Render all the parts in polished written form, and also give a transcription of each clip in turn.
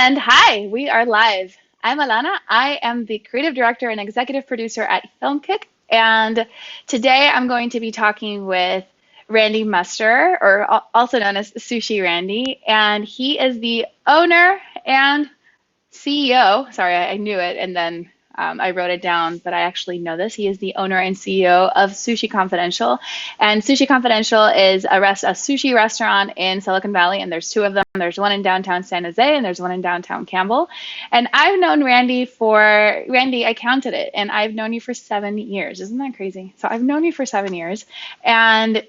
And hi, we are live. I'm Alana. I am the creative director and executive producer at Filmkik. And today I'm going to be talking with Randy Musterer, or also known as Sushi Randy. And he is the owner and CEO. Sorry, I knew it and then I wrote it down, but I actually know this. He is the owner and CEO of Sushi Confidential. And Sushi Confidential is a sushi restaurant in Silicon Valley, and there's two of them. There's one in downtown San Jose, and there's one in downtown Campbell. And I've known Randy, I counted it, and I've known you for 7 years. Isn't that crazy? So I've known you for 7 years. And,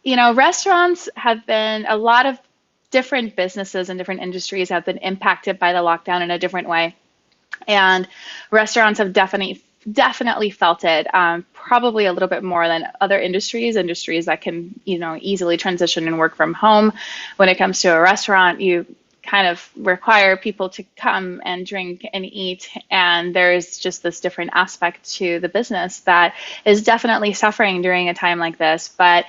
restaurants have been a lot of different businesses and different industries have been impacted by the lockdown in a different way. And restaurants have definitely felt it, probably a little bit more than other industries that can, easily transition and work from home. When it comes to a restaurant, you kind of require people to come and drink and eat, and there's just this different aspect to the business that is definitely suffering during a time like this. But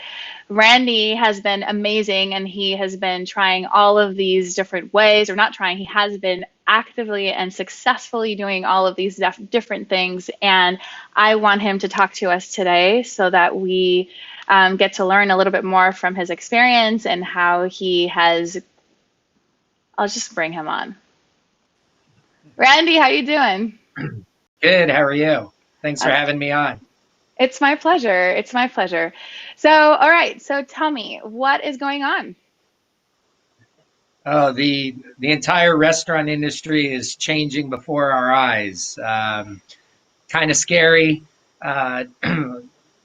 Randy has been amazing, and he has been trying all of these different ways, or not trying, he has been actively and successfully doing all of these different things. And I want him to talk to us today so that we get to learn a little bit more from his experience and how he has. I'll just bring him on. Randy, how you doing? Good. How are you? Thanks for having me on. It's my pleasure. It's my pleasure. So, all right. So tell me, what is going on? The entire restaurant industry is changing before our eyes. Kind of scary. Uh,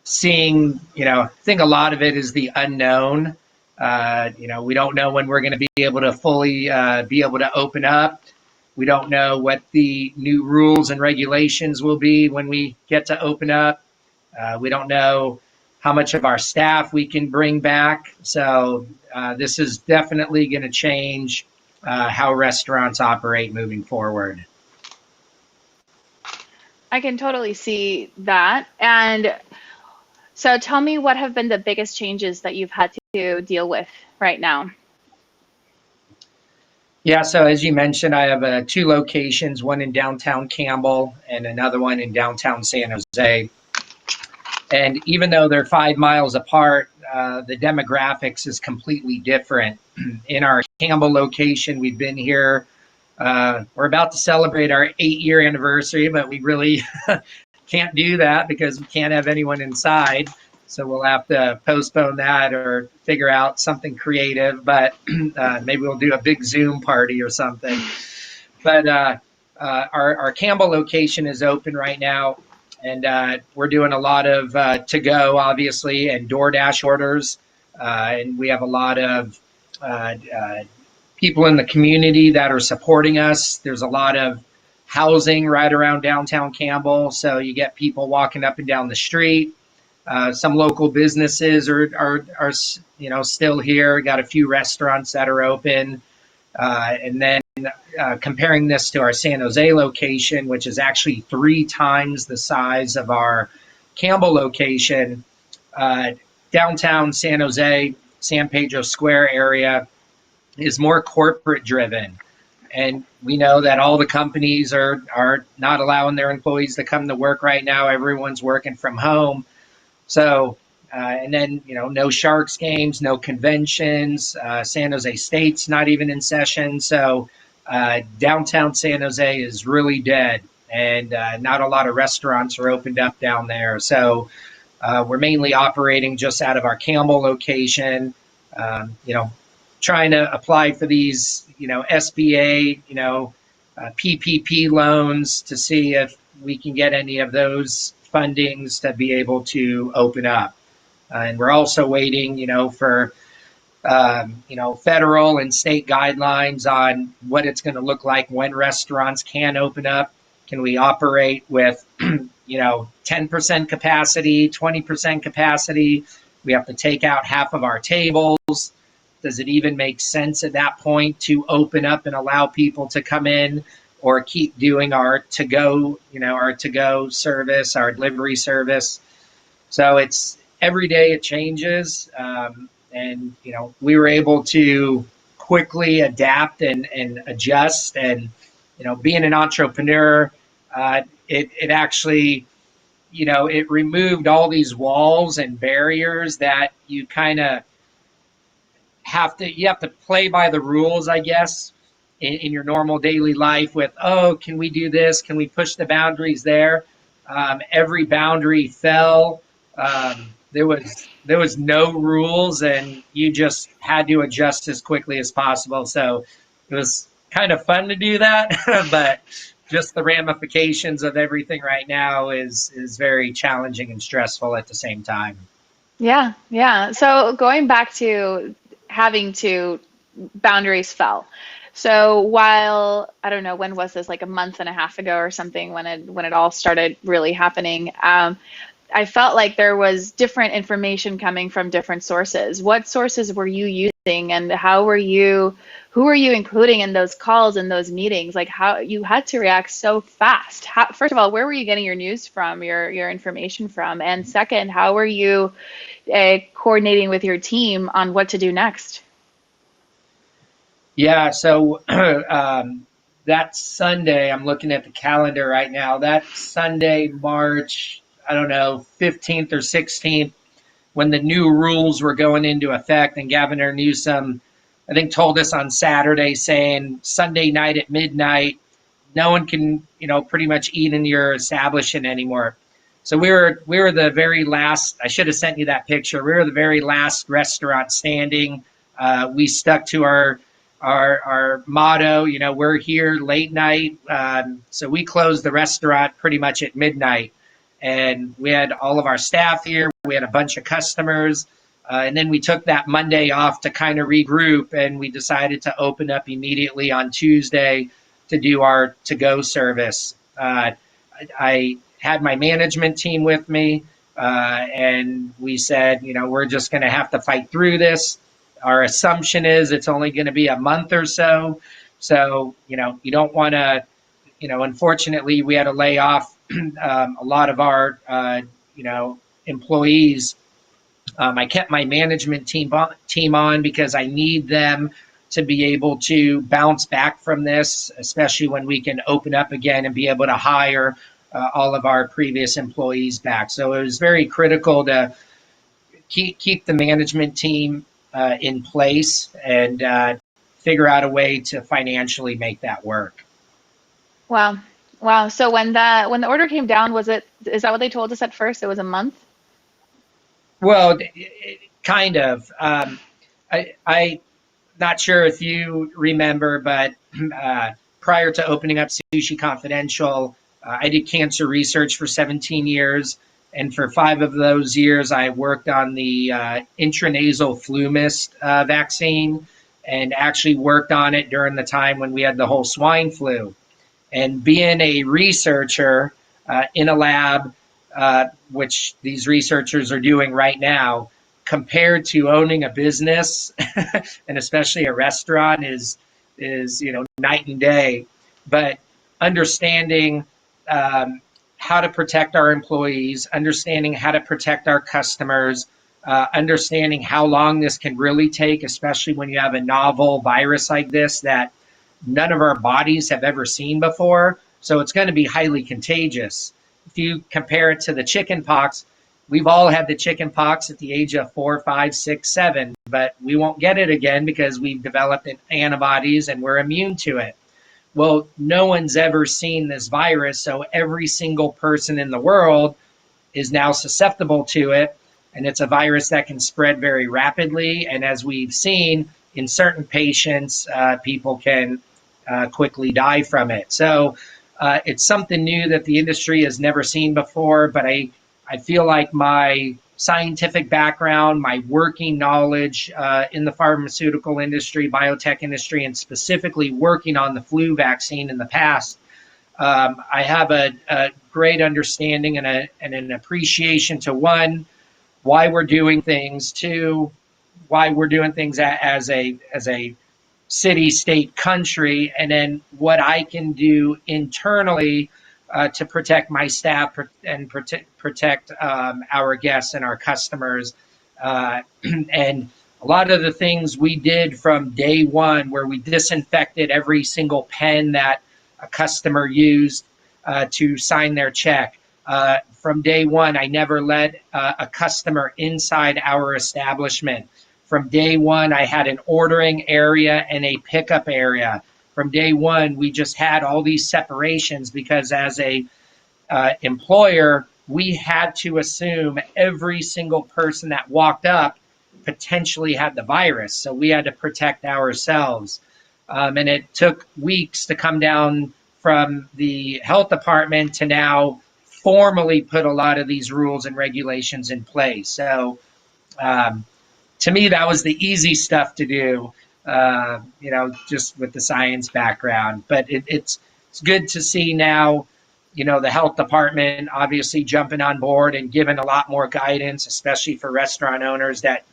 Seeing, I think a lot of it is the unknown. We don't know when we're going to be able to fully be able to open up. We don't know what the new rules and regulations will be when we get to open up. We don't know how much of our staff we can bring back. So this is definitely going to change how restaurants operate moving forward. I can totally see that. And so tell me, what have been the biggest changes that you've had to deal with right now? Yeah, so as you mentioned, I have two locations, one in downtown Campbell and another one in downtown San Jose. And even though they're 5 miles apart, the demographics is completely different. In our Campbell location, we've been here. We're about to celebrate our 8-year anniversary, but we really can't do that because we can't have anyone inside. So we'll have to postpone that or figure out something creative. But maybe we'll do a big Zoom party or something. But our Campbell location is open right now. And we're doing a lot of to-go, obviously, and DoorDash orders. And we have a lot of people in the community that are supporting us. There's a lot of housing right around downtown Campbell, so you get people walking up and down the street. Some local businesses are still here. Got a few restaurants that are open. And then comparing this to our San Jose location, which is actually 3 times the size of our Campbell location, downtown San Jose, San Pedro Square area is more corporate driven. And we know that all the companies are not allowing their employees to come to work right now. Everyone's working from home. So, and then, no Sharks games, no conventions. San Jose State's not even in session. So downtown San Jose is really dead, and not a lot of restaurants are opened up down there. So we're mainly operating just out of our Campbell location, trying to apply for these, SBA, PPP loans to see if we can get any of those fundings to be able to open up. And we're also waiting, for, federal and state guidelines on what it's going to look like when restaurants can open up. Can we operate with, 10% capacity, 20% capacity? We have to take out half of our tables. Does it even make sense at that point to open up and allow people to come in, or keep doing our to-go service, our delivery service? So it's every day it changes. And we were able to quickly adapt and adjust. And, being an entrepreneur, it actually, it removed all these walls and barriers that you kind of you have to play by the rules, I guess, in your normal daily life with, oh, can we do this? Can we push the boundaries there? Every boundary fell. There was no rules, and you just had to adjust as quickly as possible. So it was kind of fun to do that, but just the ramifications of everything right now is very challenging and stressful at the same time. Yeah, yeah. So going back to having to boundaries fell. So while I don't know when was this, like a month and a half ago or something, when it all started really happening, I felt like there was different information coming from different sources. What sources were you using, and who were you including in those calls and those meetings? Like how you had to react so fast. First of all, where were you getting your news from, your information from? And second, how were you coordinating with your team on what to do next? Yeah, so that Sunday, I'm looking at the calendar right now. That Sunday, March, I don't know, 15th or 16th, when the new rules were going into effect, and Governor Newsom, I think, told us on Saturday, saying Sunday night at midnight, no one can, pretty much eat in your establishment anymore. So we were the very last. I should have sent you that picture. We were the very last restaurant standing. We stuck to our motto. We're here late night. So we closed the restaurant pretty much at midnight, and we had all of our staff here. We had a bunch of customers. And then we took that Monday off to kind of regroup, and we decided to open up immediately on Tuesday to do our to go service. I had my management team with me, and we said, we're just going to have to fight through this. Our assumption is it's only going to be a month or so. So, you don't want to, unfortunately, we had to lay off a lot of our, employees. I kept my management team on because I need them to be able to bounce back from this, especially when we can open up again and be able to hire all of our previous employees back. So it was very critical to keep the management team in place and figure out a way to financially make that work. Wow. Wow. So when the order came down, is that what they told us at first? It was a month? Well, kind of. I not sure if you remember, but prior to opening up Sushi Confidential, I did cancer research for 17 years. And for 5 of those years, I worked on the intranasal flu mist vaccine, and actually worked on it during the time when we had the whole swine flu. And being a researcher in a lab, which these researchers are doing right now, compared to owning a business and especially a restaurant is night and day. But understanding how to protect our employees, understanding how to protect our customers, understanding how long this can really take, especially when you have a novel virus like this that none of our bodies have ever seen before. So it's going to be highly contagious. If you compare it to the chicken pox, we've all had the chicken pox at the age of 4, 5, 6, 7, but we won't get it again because we've developed antibodies and we're immune to it. Well, no one's ever seen this virus, so every single person in the world is now susceptible to it. And it's a virus that can spread very rapidly. And as we've seen in certain patients, people can quickly die from it. So it's something new that the industry has never seen before. But I feel like my scientific background, my working knowledge in the pharmaceutical industry, biotech industry, and specifically working on the flu vaccine in the past, I have a great understanding and an appreciation to, one, why we're doing things, two, why we're doing things as a city, state, country, and then what I can do internally to protect my staff and protect our guests and our customers. And a lot of the things we did from day one, where we disinfected every single pen that a customer used to sign their check. From day one, I never let a customer inside our establishment. From day one, I had an ordering area and a pickup area. From day one, we just had all these separations because as a employer, we had to assume every single person that walked up potentially had the virus. So we had to protect ourselves. And it took weeks to come down from the health department to now formally put a lot of these rules and regulations in place. So um, to me, that was the easy stuff to do, just with the science background. But it's good to see now, the health department obviously jumping on board and giving a lot more guidance, especially for restaurant owners that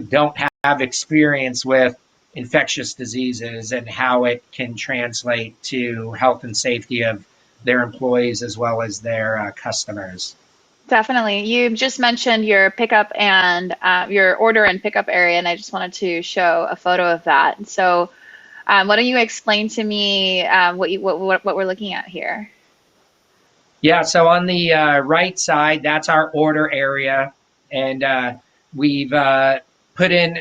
don't have experience with infectious diseases and how it can translate to health and safety of their employees as well as their customers. Definitely. You just mentioned your pickup and your order and pickup area, and I just wanted to show a photo of that. So, why don't you explain to me what we're looking at here? Yeah, so on the right side, that's our order area, and we've put in,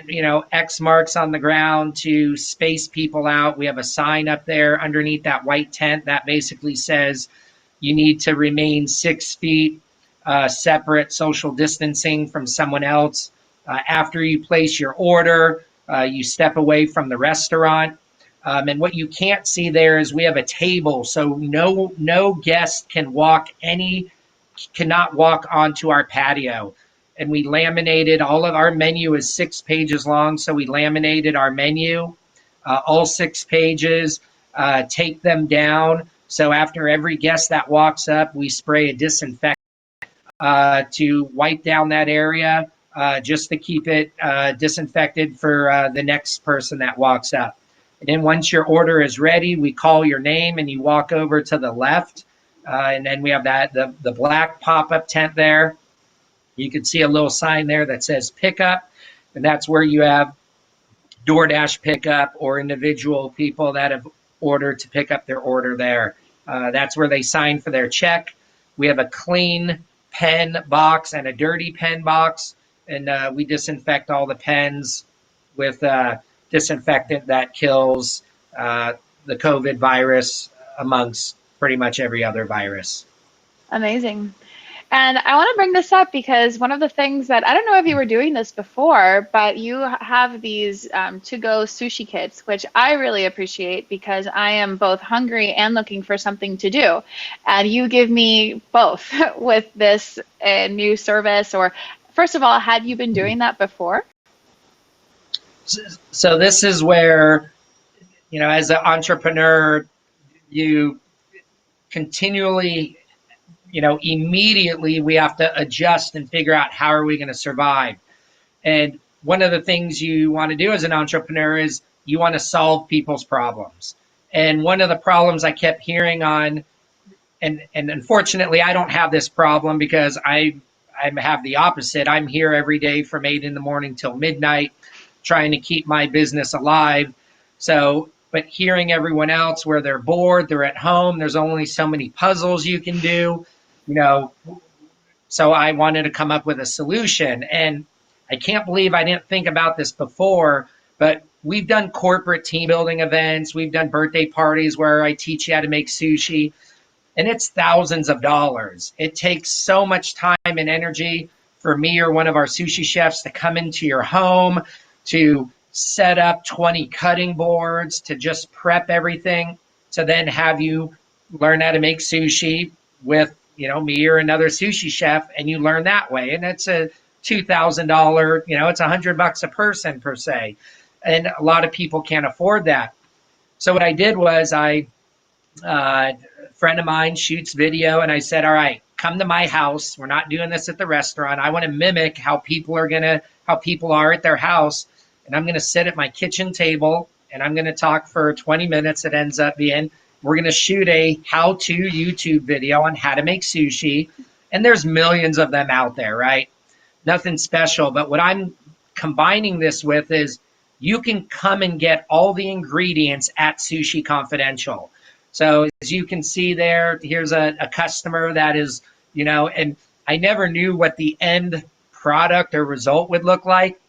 X marks on the ground to space people out. We have a sign up there underneath that white tent that basically says you need to remain 6 feet separate, social distancing from someone else. After you place your order, you step away from the restaurant. And what you can't see there is we have a table, so no guest cannot walk onto our patio. And we laminated all of our menu is 6 pages long, so we laminated our menu, all 6 pages, take them down. So after every guest that walks up, we spray a disinfectant to wipe down that area, just to keep it disinfected for the next person that walks up. And then once your order is ready, we call your name and you walk over to the left. And then we have the black pop-up tent there. You can see a little sign there that says pickup, and that's where you have DoorDash pickup or individual people that have ordered to pick up their order there. That's where they sign for their check. We have a clean pen box and a dirty pen box, and we disinfect all the pens with disinfectant that kills the COVID virus amongst pretty much every other virus. Amazing. And I want to bring this up because one of the things that I don't know if you were doing this before, but you have these to-go sushi kits, which I really appreciate because I am both hungry and looking for something to do. And you give me both with this new service. Or, first of all, had you been doing that before? So this is where, as an entrepreneur, you continually, immediately we have to adjust and figure out how are we going to survive. And one of the things you want to do as an entrepreneur is you want to solve people's problems. And one of the problems I kept hearing on, and unfortunately I don't have this problem because I have the opposite. I'm here every day from 8 in the morning till midnight trying to keep my business alive. So, but hearing everyone else where they're bored, they're at home, there's only so many puzzles you can do, you know, so I wanted to come up with a solution. And I can't believe I didn't think about this before, but we've done corporate team building events. We've done birthday parties where I teach you how to make sushi, and it's thousands of dollars. It takes so much time and energy for me or one of our sushi chefs to come into your home, to set up 20 cutting boards, to just prep everything, to then have you learn how to make sushi with, me or another sushi chef, and you learn that way. And it's a $2,000, it's $100 a person per se. And a lot of people can't afford that. So what I did was a friend of mine shoots video, and I said, all right, come to my house. We're not doing this at the restaurant. I want to mimic how people are at their house. And I'm going to sit at my kitchen table and I'm going to talk for 20 minutes. It ends up being, we're going to shoot a how-to YouTube video on how to make sushi. And there's millions of them out there, right? Nothing special. But what I'm combining this with is you can come and get all the ingredients at Sushi Confidential. So as you can see there, here's a customer that is, and I never knew what the end product or result would look like.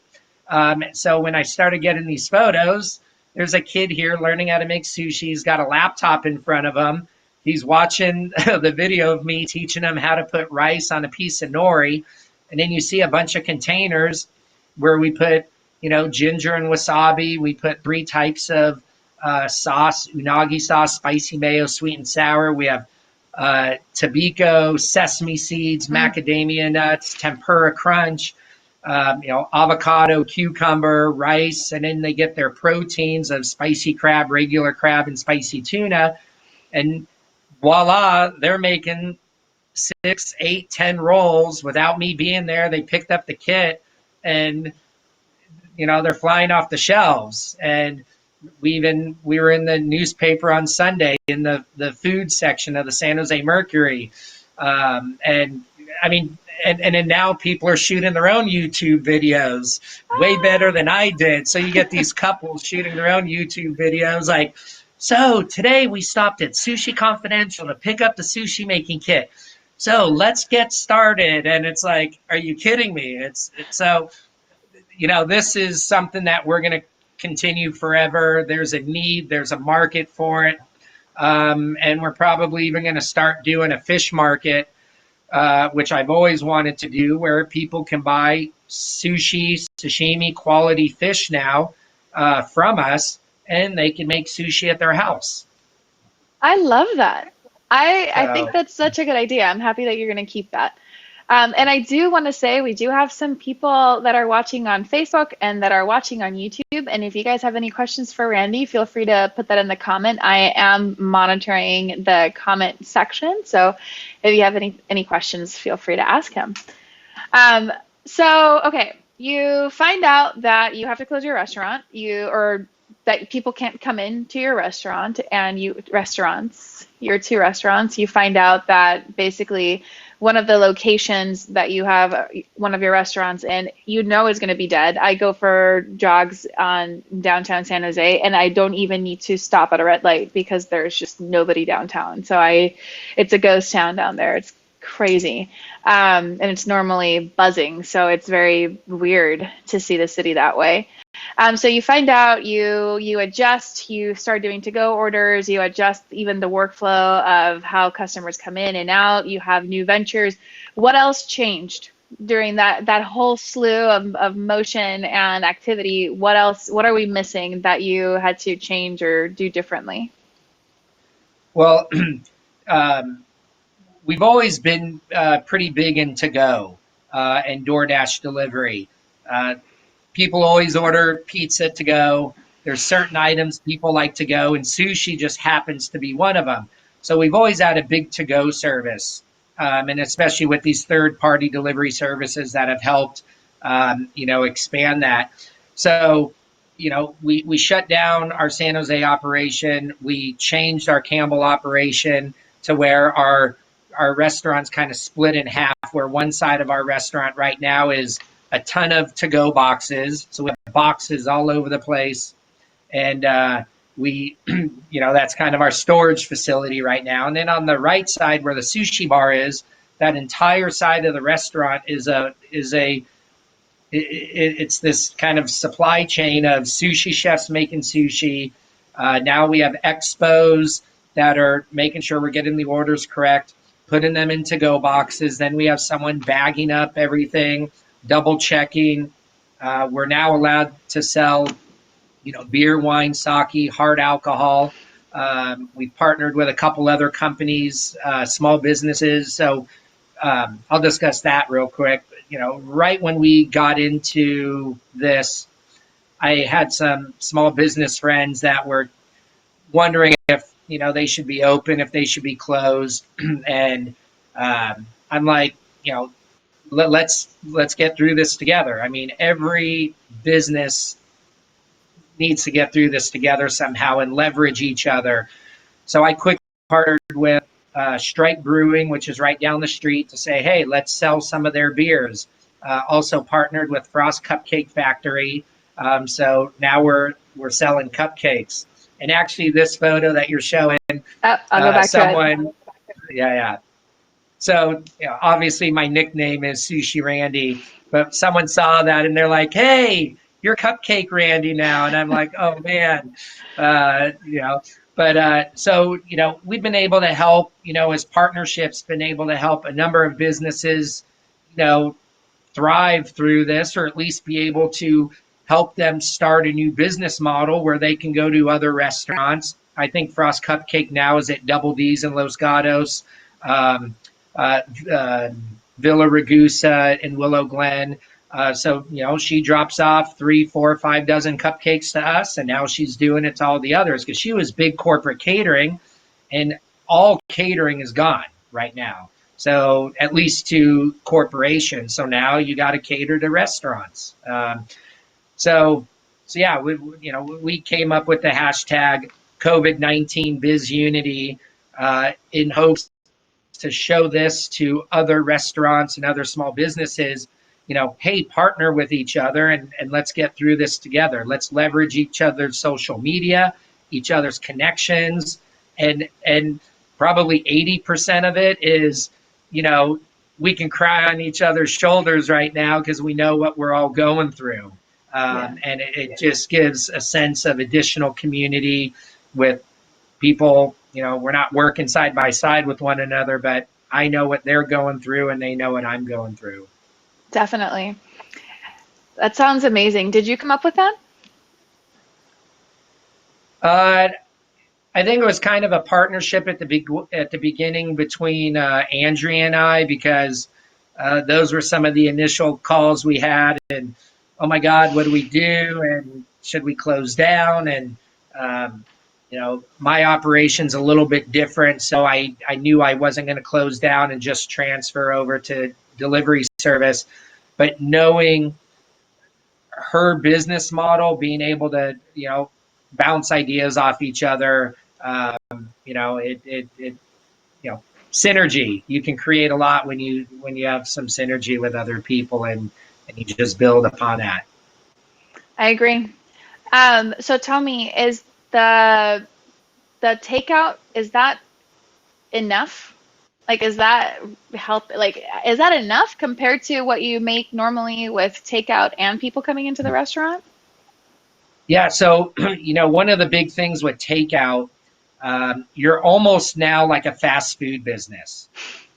So when I started getting these photos, there's a kid here learning how to make sushi. He's got a laptop in front of him. He's watching the video of me teaching him how to put rice on a piece of nori. And then you see a bunch of containers where we put, ginger and wasabi. We put 3 types of sauce: unagi sauce, spicy mayo, sweet and sour. We have tobiko, sesame seeds, macadamia nuts, tempura crunch, avocado, cucumber, rice, and then they get their proteins of spicy crab, regular crab, and spicy tuna. And voila, they're making 6, 8, 10 rolls without me being there. They picked up the kit and, they're flying off the shelves. And we were in the newspaper on Sunday in the food section of the San Jose Mercury. And I mean, and then now people are shooting their own YouTube videos way better than I did. So you get these couples shooting their own YouTube videos like, so today we stopped at Sushi Confidential to pick up the sushi making kit. So let's get started. And it's like, are you kidding me? It's so, this is something that we're going to continue forever. There's a need, there's a market for it. And we're probably even going to start doing a fish market, which I've always wanted to do, where people can buy sushi, sashimi quality fish now from us, and they can make sushi at their house. I love that. I think So, that's such a good idea. I'm happy that you're going to keep that. And I do want to say we do have some people that are watching on Facebook and that are watching on YouTube. And if you guys have any questions for Randy, feel free to put that in the comment. I am monitoring the comment section. So if you have any questions, feel free to ask him. Okay, you find out that you have to close your restaurant, or that people can't come into your restaurant, and your 2 restaurants. You find out that basically one of the locations that you have one of your restaurants in, is going to be dead. I go for jogs on downtown San Jose, and I don't even need to stop at a red light because there's just nobody downtown. It's a ghost town down there. It's crazy. And it's normally buzzing, so it's very weird to see the city that way. So you find out, you adjust, you start doing to-go orders, you adjust even the workflow of how customers come in and out, you have new ventures. What else changed during that whole slew of motion and activity? What are we missing that you had to change or do differently? well, we've always been pretty big in to-go and DoorDash delivery. People always order pizza to go. There's certain items people like to go, and sushi just happens to be one of them. So we've always had a big to-go service, and especially with these third-party delivery services that have helped, expand that. So, we shut down our San Jose operation. We changed our Campbell operation to where our restaurants kind of split in half, where one side of our restaurant right now is a ton of to-go boxes. So we have boxes all over the place. And we, that's kind of our storage facility right now. And then on the right side where the sushi bar is, that entire side of the restaurant it's this kind of supply chain of sushi chefs making sushi. Now we have expos that are making sure we're getting the orders correct, putting them in to-go boxes. Then we have someone bagging up everything, double checking. We're now allowed to sell, beer, wine, sake, hard alcohol. We've partnered with a couple other companies, small businesses. So I'll discuss that real quick. Right when we got into this, I had some small business friends that were wondering if they should be open, if they should be closed, and I'm like, let's get through this together. I mean, every business needs to get through this together somehow and leverage each other. So I quickly partnered with Strike Brewing, which is right down the street, to say, hey, let's sell some of their beers. Also partnered with Frost Cupcake Factory. So now we're selling cupcakes. And actually, this photo that you're showing, Oh, I'll go back to it. someone, yeah, yeah. So obviously, my nickname is Sushi Randy, but someone saw that and they're like, "Hey, you're Cupcake Randy now," and I'm like, "Oh man," you know. But so we've been able to help, as partnerships, been able to help a number of businesses, you know, thrive through this, or at least be able to help them start a new business model where they can go to other restaurants. I think Frost Cupcake now is at Double D's in Los Gatos, um, uh, uh, Villa Ragusa in Willow Glen. So she drops off 3, 4, 5 dozen cupcakes to us, and now she's doing it to all the others because she was big corporate catering, and all catering is gone right now. So at least to corporations. So now you got to cater to restaurants. So yeah, we came up with the hashtag COVID-19 BizUnity in hopes to show this to other restaurants and other small businesses. Hey, partner with each other and let's get through this together. Let's leverage each other's social media, each other's connections, and probably 80% of it is, we can cry on each other's shoulders right now because we know what we're all going through. Yeah, And it just gives a sense of additional community with people. We're not working side by side with one another, but I know what they're going through and they know what I'm going through. definitely. That sounds amazing. Did you come up with that? Uh, I think it was kind of a partnership at the beginning between Andrea and I, because those were some of the initial calls we had, and oh my God, what do we do? And should we close down? And um, my operation's a little bit different, so I knew I wasn't going to close down and just transfer over to delivery service. But knowing her business model, being able to bounce ideas off each other, it synergy. You can create a lot when you have some synergy with other people, and you just build upon that. I agree. So tell me, is the takeout, is that enough? Like, is that is that enough compared to what you make normally with takeout and people coming into the restaurant? Yeah. So one of the big things with takeout, you're almost now like a fast food business.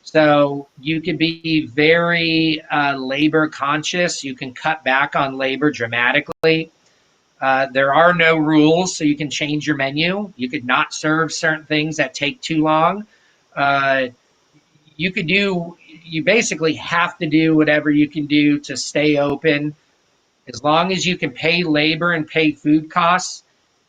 So you can be very labor conscious. You can cut back on labor dramatically. There are no rules, so you can change your menu. You could not serve certain things that take too long. Uh, you basically have to do whatever you can do to stay open. As long as you can pay labor and pay food costs,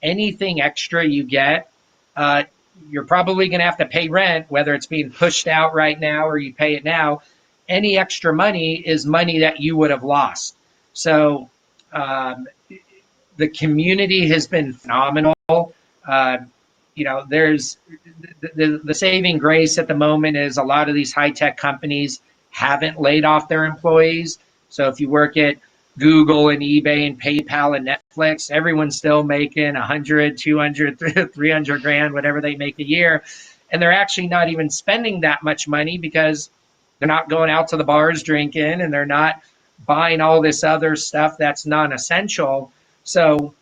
anything extra you get, uh, you're probably going to have to pay rent, whether it's being pushed out right now or you pay it now. Any extra money is money that you would have lost. So um, the community has been phenomenal. Uh, there's the saving grace at the moment is a lot of these high tech companies haven't laid off their employees. So if you work at Google and eBay and PayPal and Netflix, everyone's still making 100, 200, 300 grand, whatever they make a year. And they're actually not even spending that much money because they're not going out to the bars drinking, and they're not buying all this other stuff that's non essential. So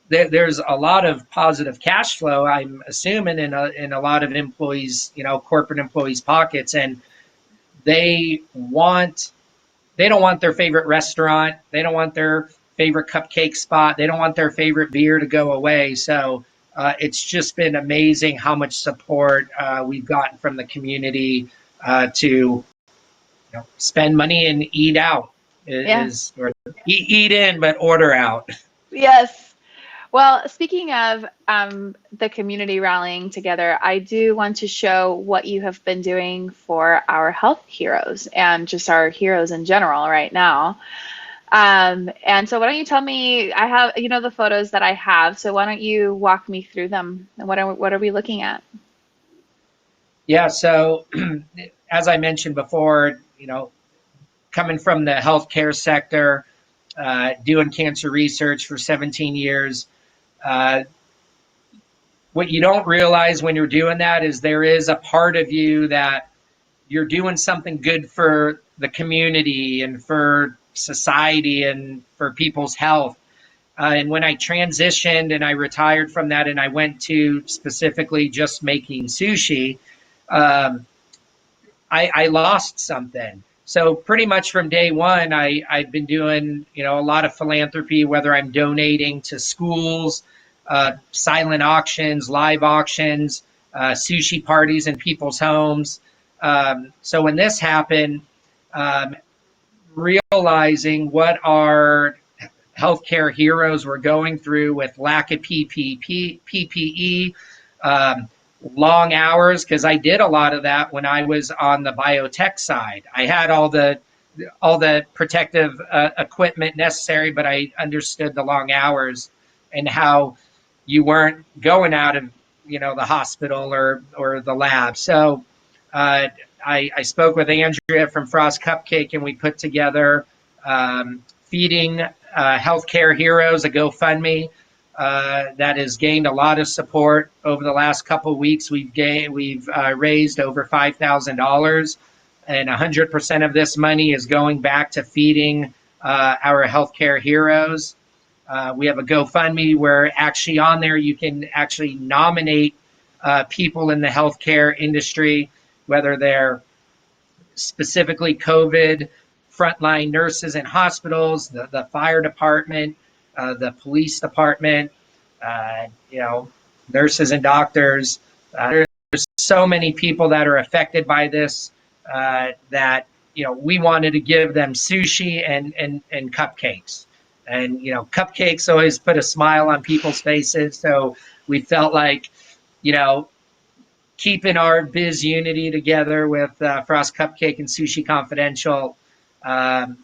there's a lot of positive cash flow, I'm assuming, in a lot of employees, corporate employees' pockets, and they want they don't want their favorite restaurant, they don't want their favorite cupcake spot, they don't want their favorite beer to go away. So it's just been amazing how much support we've gotten from the community to spend money and eat out Yeah. is or eat in but order out. Yes. Well, speaking of the community rallying together, I do want to show what you have been doing for our health heroes and just our heroes in general right now. And so why don't you tell me, I have, the photos that I have, so why don't you walk me through them? And what are we looking at? Yeah, so as I mentioned before, coming from the healthcare sector, doing cancer research for 17 years. Uh, what you don't realize when you're doing that is there is a part of you that you're doing something good for the community and for society and for people's health. And when I transitioned and I retired from that and I went to specifically just making sushi, um, I lost something. So pretty much from day one, I've been doing, a lot of philanthropy, whether I'm donating to schools, silent auctions, live auctions, sushi parties in people's homes. So when this happened, um, realizing what our healthcare heroes were going through with lack of PPE, um, long hours, because I did a lot of that when I was on the biotech side. I had all the protective equipment necessary, but I understood the long hours and how you weren't going out of the hospital or the lab. So uh, I spoke with Andrea from Frost Cupcake, and we put together feeding healthcare heroes, a GoFundMe that has gained a lot of support over the last couple of weeks. We've raised over $5,000, and 100% of this money is going back to feeding our healthcare heroes. We have a GoFundMe where actually on there you can actually nominate people in the healthcare industry, whether they're specifically COVID, frontline nurses in hospitals, the fire department, the police department, uh, you know, nurses and doctors. There's so many people that are affected by this that we wanted to give them sushi and cupcakes. And cupcakes always put a smile on people's faces. So we felt like, you know, keeping our biz unity together with Frost Cupcake and Sushi Confidential. And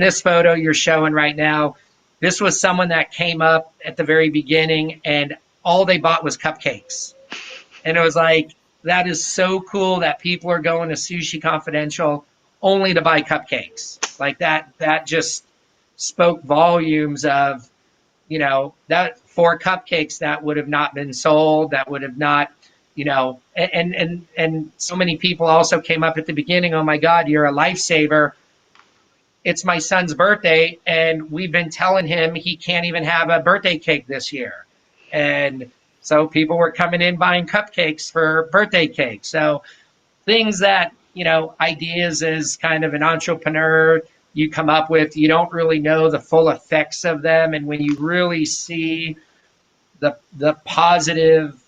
this photo you're showing right now, this was someone that came up at the very beginning and all they bought was cupcakes. And it was like, that is so cool that people are going to Sushi Confidential only to buy cupcakes. Like that just spoke volumes of, that 4 cupcakes that would have not been sold, that would have not, and so many people also came up at the beginning. Oh my God, you're a lifesaver. It's my son's birthday, and we've been telling him he can't even have a birthday cake this year. And so people were coming in buying cupcakes for birthday cake. So things that, ideas as kind of an entrepreneur you come up with, you don't really know the full effects of them. And when you really see the positive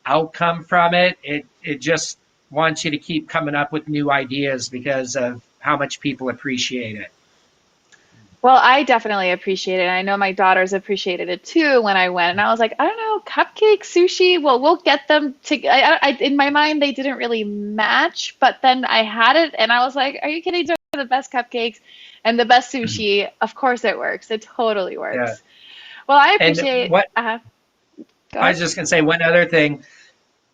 outcome from it, it just wants you to keep coming up with new ideas because of how much people appreciate it. Well, I definitely appreciate it. I know my daughters appreciated it too when I went, and I was like, I don't know, cupcake sushi. Well, we'll get them to. In my mind, they didn't really match, but then I had it, and I was like, Are you kidding? These are the best cupcakes and the best sushi. Of course, it works. It totally Yeah. works. Well, I And appreciate. what Go I ahead. was just going to say, one other thing,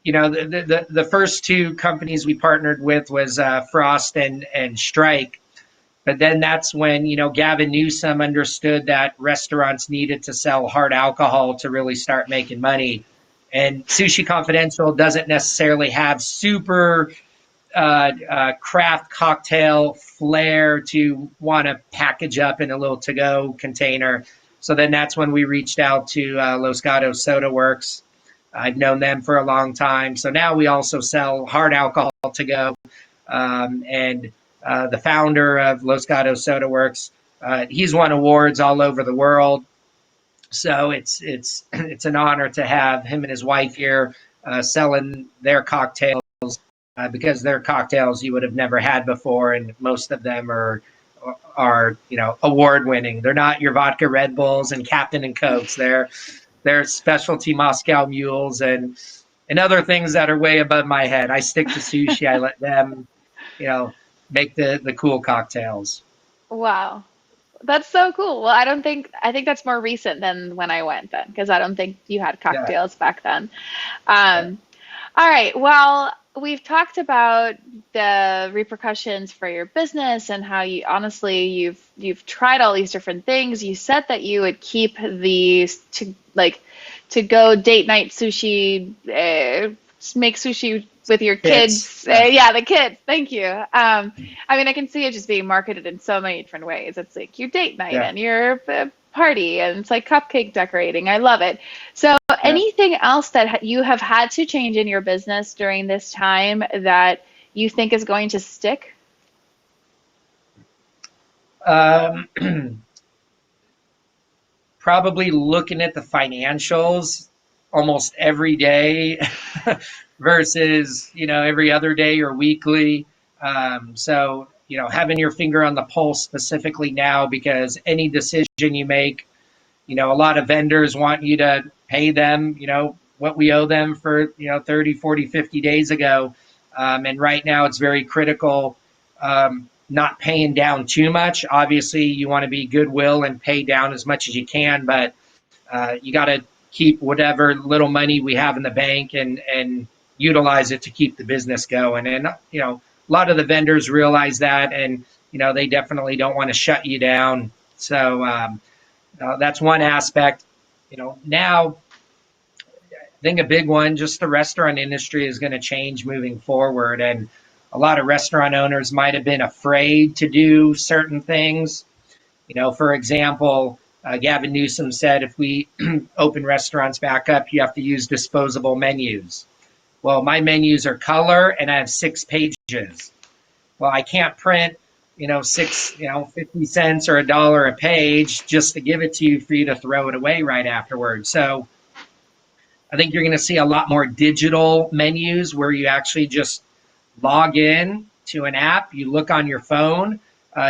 the first 2 companies we partnered with was Frost and Strike. But then that's when, Gavin Newsom understood that restaurants needed to sell hard alcohol to really start making money. And Sushi Confidential doesn't necessarily have super craft cocktail flair to want to package up in a little to-go container. So then that's when we reached out to Los Gatos Soda Works. I've known them for a long time. So now we also sell hard alcohol to go. And the founder of Los Gatos Soda Works, he's won awards all over the world. So it's an honor to have him and his wife here selling their cocktails because they're cocktails you would have never had before, and most of them are award winning. They're not your vodka Red Bulls and Captain and Cokes. They're specialty Moscow mules and other things that are way above my head. I stick to sushi. I let them, you know, make the cool cocktails. Wow. That's so cool. Well, I think that's more recent than when I went then, because I don't think you had Yeah. cocktails back then. Yeah. Um, all right. Well, we've talked about the repercussions for your business and how you honestly you've tried all these different things. You said that you would keep the to go date night sushi, make sushi with your Kits. kids. Yeah, the kids. Thank you. I mean, I can see it just being marketed in so many different ways. It's like your date night Yeah. and your party, and it's like cupcake decorating. I love it. So, Yeah. anything else that you have had to change in your business during this time that you think is going to stick? Um, Probably looking at the financials almost every day versus, every other day or weekly. So, having your finger on the pulse specifically now, because any decision you make, a lot of vendors want you to pay them, what we owe them for, 30, 40, 50 days ago. And right now it's very critical, not paying down too much. Obviously, you want to be goodwill and pay down as much as you can, but you got to keep whatever little money we have in the bank and utilize it to keep the business going. And, a lot of the vendors realize that, and, they definitely don't want to shut you down. So, that's one aspect. Now I think a big one, just the restaurant industry is going to change moving forward, and a lot of restaurant owners might have been afraid to do certain things. For example, Gavin Newsom said if we open restaurants back up, you have to use disposable menus. Well, my menus are color, and I have 6 pages. Well, I can't print, six, 50 cents or $1 a page just to give it to you for you to throw it away right afterwards. So I think you're going to see a lot more digital menus where you actually just log in to an app, you look on your phone,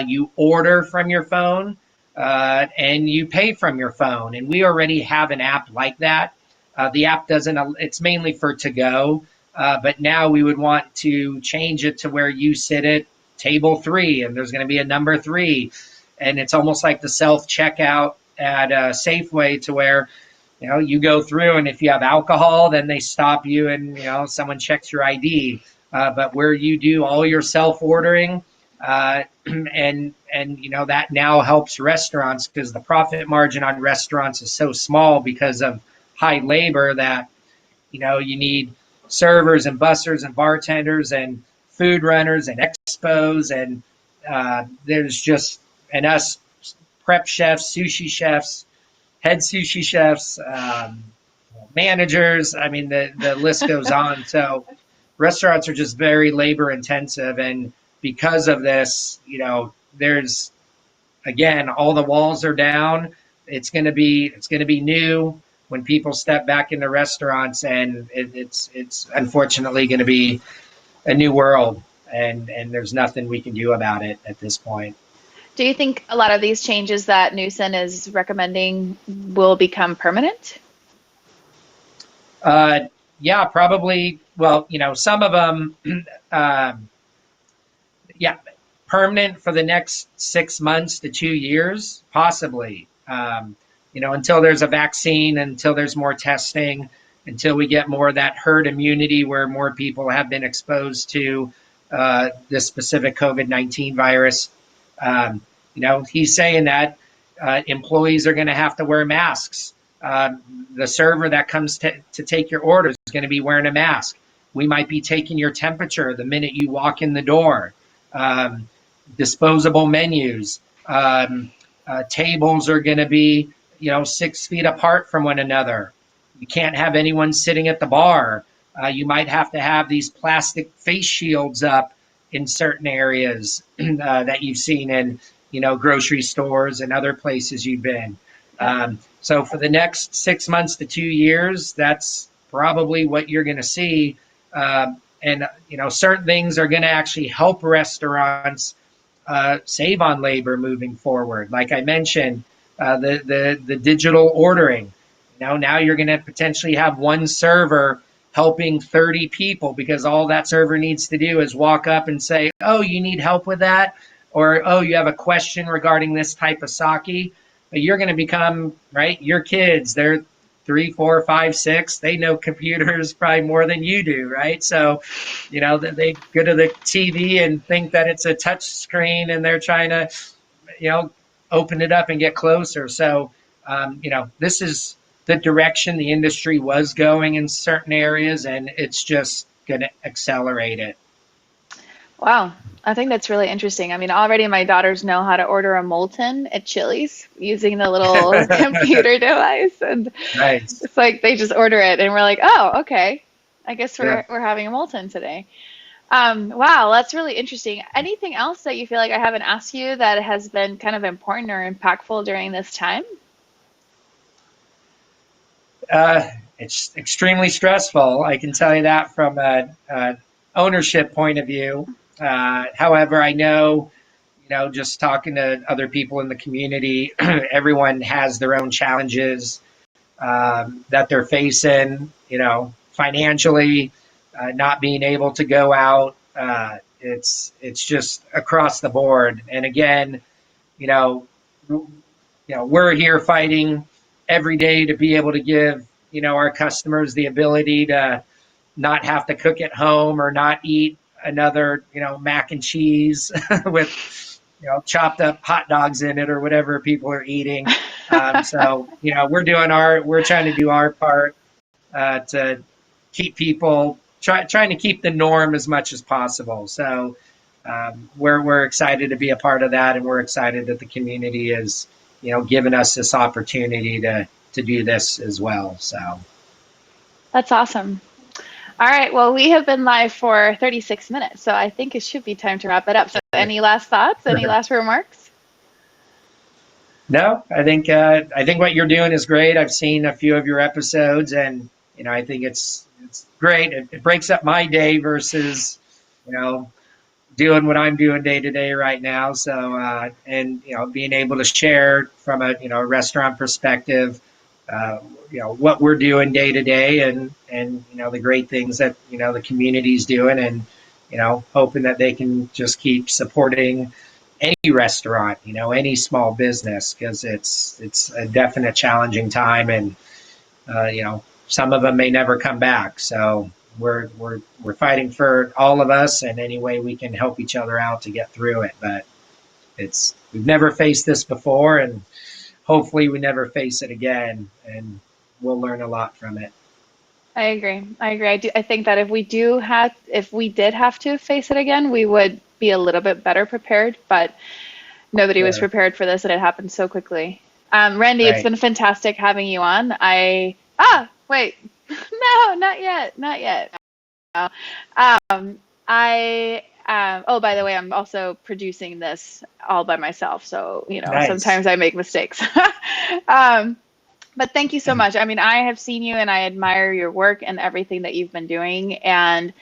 you order from your phone, and you pay from your phone. And we already have an app like that. The app doesn't, it's mainly for to go, but now we would want to change it to where you sit at table 3 and there's going to be a number 3. And it's almost like the self checkout at Safeway, to where you go through, and if you have alcohol, then they stop you and someone checks your ID. But where you do all your self ordering, and that now helps restaurants, because the profit margin on restaurants is so small because of high labor, that you need servers and bussers and bartenders and food runners and expos, and there's just, and us prep chefs, sushi chefs, head sushi chefs, managers. I mean, the list goes on. So restaurants are just very labor intensive, and because of this, there's, again, all the walls are down. It's going to be new when people step back into restaurants, and it's unfortunately going to be a new world, and there's nothing we can do about it at this point. Do you think a lot of these changes that Newsom is recommending will become permanent? Uh, yeah, probably. Well, some of them, yeah, permanent for the next 6 months to 2 years, possibly. Until there's a vaccine, until there's more testing, until we get more of that herd immunity where more people have been exposed to this specific COVID-19 virus. He's saying that employees are going to have to wear masks. The server that comes to take your orders is going to be wearing a mask. We might be taking your temperature the minute you walk in the door. Um, Disposable menus. Tables are going to be, 6 feet apart from one another. You can't have anyone sitting at the bar. You might have to have these plastic face shields up in certain areas that you've seen in, grocery stores and other places you've been. Yep. So for the next 6 months to 2 years, that's probably what you're going to see. And certain things are going to actually help restaurants save on labor moving forward. Like I mentioned, the digital ordering. Now you're going to potentially have one server helping 30 people, because all that server needs to do is walk up and say, "Oh, you need help with that," or "Oh, you have a question regarding this type of sake." But you're going to become, right. Your kids, they're 3, 4, 5, 6. They know computers probably more than you do, right? So, they go to the TV and think that it's a touch screen, and they're trying to, you know, open it up and get closer. So, this is the direction the industry was going in certain areas, and it's just going to accelerate it. Wow, I think that's really interesting. I mean, already my daughters know how to order a Molten at Chili's using the little computer device, and Nice. it's like they just order it, and we're like, oh, okay. I guess Yeah. we're having a Molten today. Wow, that's really interesting. Anything else that you feel like I haven't asked you that has been kind of important or impactful during this time? Uh, it's extremely stressful. I can tell you that from a ownership point of view. However, I know, just talking to other people in the community, everyone has their own challenges that they're facing. Financially, not being able to go out. It's just across the board. And again, you know, we're here fighting every day to be able to give our customers the ability to not have to cook at home or not eat another mac and cheese with chopped up hot dogs in it or whatever people are eating. So we're trying to do our part to keep people trying to keep the norm as much as possible. So we're excited to be a part of that, and we're excited that the community is given us this opportunity to do this as well. So That's awesome. All right, well, we have been live for 36 minutes, so I think it should be time to wrap it up. So, any last thoughts? Any last remarks? no, I think what you're doing is great. I've seen a few of your episodes, and I think it's great. It breaks up my day versus you know doing what I'm doing day to day right now. So, and being able to share from a restaurant perspective, uh, what we're doing day to day, and the great things that the community's doing, and hoping that they can just keep supporting any restaurant, any small business, because it's a definite challenging time, and some of them may never come back. So we're fighting for all of us, and any way we can help each other out to get through it. But we've never faced this before, and hopefully we never face it again, and we'll learn a lot from it. I agree. I agree. I think that if we did have to face it again, we would be a little bit better prepared, but nobody was Sure. prepared for this, and it happened so quickly. Randy, it's Right. been fantastic having you on. Wait, no, not yet, not yet. Oh, by the way, I'm also producing this all by myself, so Nice. sometimes I make mistakes. um, but thank you so much. I mean, I have seen you and I admire your work and everything that you've been doing. And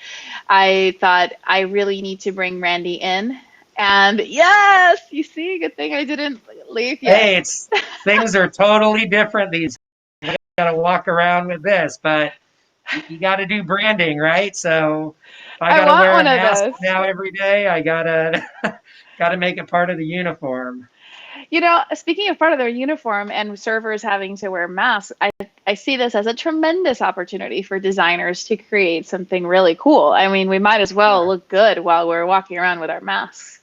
I thought I really need to bring Randy in. And yes, you see, good thing I didn't leave yet. Hey, it's things are totally different these. Got to walk around with this, but you got to do branding, right? So if I I got to want wear a one of mask those. now every day, I gotta gotta make it part of the uniform. Speaking of part of their uniform and servers having to wear masks, I see this as a tremendous opportunity for designers to create something really cool. I mean, we might as well Yeah, look good while we're walking around with our masks.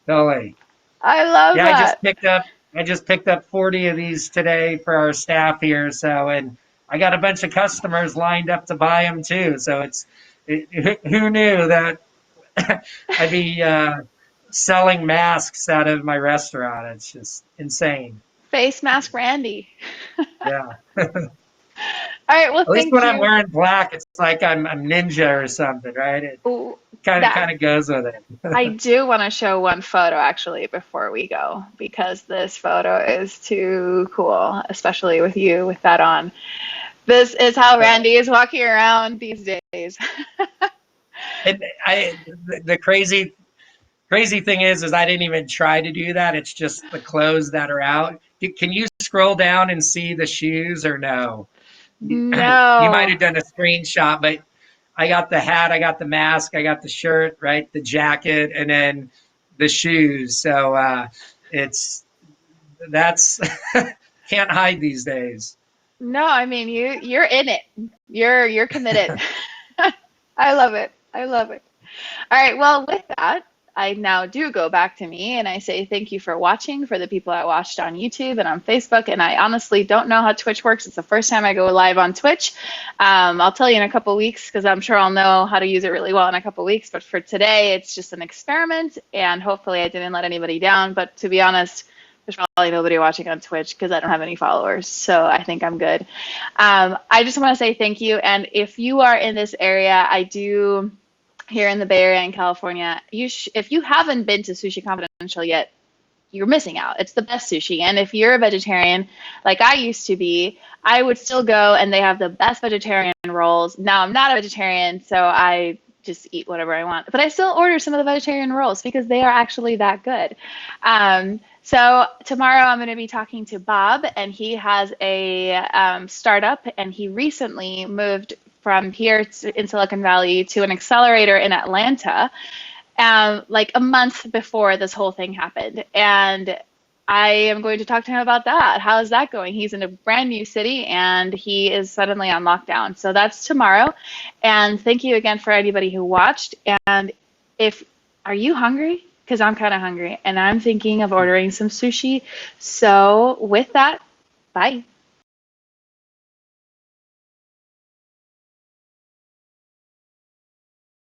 totally. I love Yeah, that. I just picked up 40 of these today for our staff here. So, and I got a bunch of customers lined up to buy them too. So who knew that I'd be selling masks out of my restaurant? It's just insane. Face mask Randy. Yeah. All right, well, At least thank when I'm you. wearing black, it's like I'm ninja or something, right? It Ooh, kind of that kind of goes with it. I do want to show one photo actually before we go because this photo is too cool, especially with you with that on. This is how Randy is walking around these days. And the crazy thing is I didn't even try to do that. It's just the clothes that are out. Can you scroll down and see the shoes or no? You might No, have done a screenshot, but I got the hat, I got the mask, I got the shirt, right, the jacket, and then the shoes. So it's that's can't hide these days. No, I mean you're in it. You're committed. I love it. I love it. All right, well, with that, I now do go back to me and I say thank you for watching for the people that watched on YouTube and on Facebook. And I honestly don't know how Twitch works. It's the first time I go live on Twitch. I'll tell you in a couple weeks because I'm sure I'll know how to use it really well in a couple weeks. But for today, it's just an experiment and hopefully I didn't let anybody down. But to be honest, there's probably nobody watching on Twitch because I don't have any followers. So I think I'm good. I just want to say thank you. And if you are in this area, I do here in the Bay Area in California, if you haven't been to Sushi Confidential yet, you're missing out. It's the best sushi. And if you're a vegetarian, like I used to be, I would still go and they have the best vegetarian rolls. Now I'm not a vegetarian, so I just eat whatever I want. But I still order some of the vegetarian rolls because they are actually that good. So tomorrow I'm going to be talking to Bob, and he has a startup, and he recently moved from here in Silicon Valley to an accelerator in Atlanta, like a month before this whole thing happened. And I am going to talk to him about that. How is that going? He's in a brand new city and he is suddenly on lockdown. So that's tomorrow. And thank you again for anybody who watched. And if are you hungry? Because I'm kind of hungry and I'm thinking of ordering some sushi. So with that, bye.